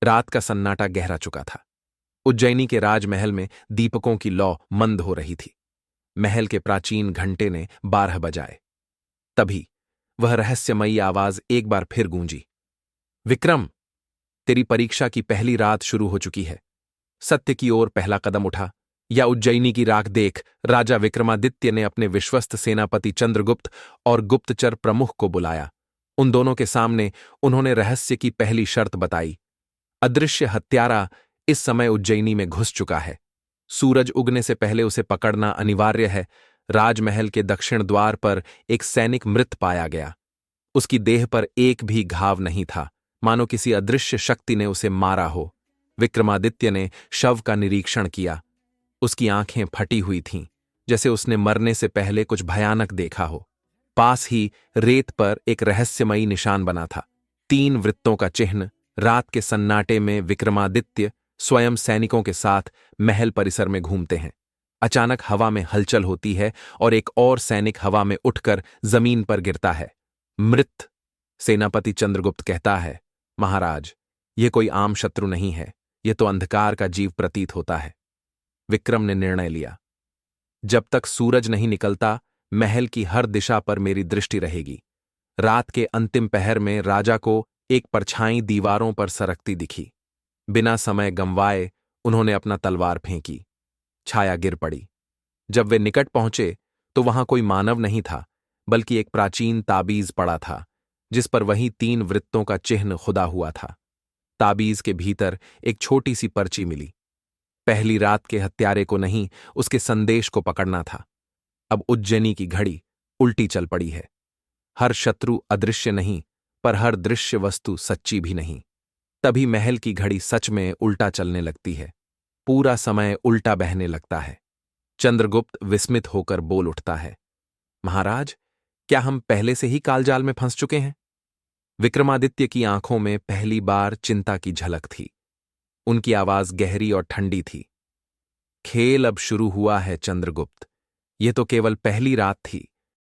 रात का सन्नाटा गहरा चुका था। उज्जैनी के राजमहल में दीपकों की लौ मंद हो रही थी। महल के प्राचीन घंटे ने 12 बजाए। तभी वह रहस्यमयी आवाज एक बार फिर गूंजी। विक्रम, तेरी परीक्षा की पहली रात शुरू हो चुकी है। सत्य की ओर पहला कदम उठा, या उज्जैनी की राख देख। राजा विक्रमादित्य ने अपने विश्वस्त सेनापति चंद्रगुप्त और गुप्तचर प्रमुख को बुलाया। उन दोनों के सामने उन्होंने रहस्य की पहली शर्त बताई। अदृश्य हत्यारा इस समय उज्जैनी में घुस चुका है। सूरज उगने से पहले उसे पकड़ना अनिवार्य है। राजमहल के दक्षिण द्वार पर एक सैनिक मृत पाया गया। उसकी देह पर एक भी घाव नहीं था, मानो किसी अदृश्य शक्ति ने उसे मारा हो। विक्रमादित्य ने शव का निरीक्षण किया। उसकी आंखें फटी हुई थीं, जैसे उसने मरने से पहले कुछ भयानक देखा हो। पास ही रेत पर एक रहस्यमयी निशान बना था, 3 वृत्तों का चिन्ह। रात के सन्नाटे में विक्रमादित्य स्वयं सैनिकों के साथ महल परिसर में घूमते हैं। अचानक हवा में हलचल होती है और एक और सैनिक हवा में उठकर जमीन पर गिरता है। मृत। सेनापति चंद्रगुप्त कहता है, महाराज, ये कोई आम शत्रु नहीं है, ये तो अंधकार का जीव प्रतीत होता है। विक्रम ने निर्णय लिया, जब तक सूरज नहीं निकलता महल की हर दिशा पर मेरी दृष्टि रहेगी। रात के अंतिम पहर में राजा को एक परछाई दीवारों पर सरकती दिखी। बिना समय गंवाए उन्होंने अपना तलवार फेंकी। छाया गिर पड़ी। जब वे निकट पहुंचे तो वहां कोई मानव नहीं था, बल्कि एक प्राचीन ताबीज पड़ा था, जिस पर वही 3 वृत्तों का चिन्ह खुदा हुआ था। ताबीज के भीतर एक छोटी सी पर्ची मिली। पहली रात के हत्यारे को नहीं, उसके संदेश को पकड़ना था। अब उज्जैनी की घड़ी उल्टी चल पड़ी है। हर शत्रु अदृश्य नहीं, पर हर दृश्य वस्तु सच्ची भी नहीं। तभी महल की घड़ी सच में उल्टा चलने लगती है। पूरा समय उल्टा बहने लगता है। चंद्रगुप्त विस्मित होकर बोल उठता है, महाराज, क्या हम पहले से ही कालजाल में फंस चुके हैं? विक्रमादित्य की आंखों में पहली बार चिंता की झलक थी। उनकी आवाज गहरी और ठंडी थी। खेल अब शुरू हुआ है चंद्रगुप्त। यह तो केवल पहली रात थी।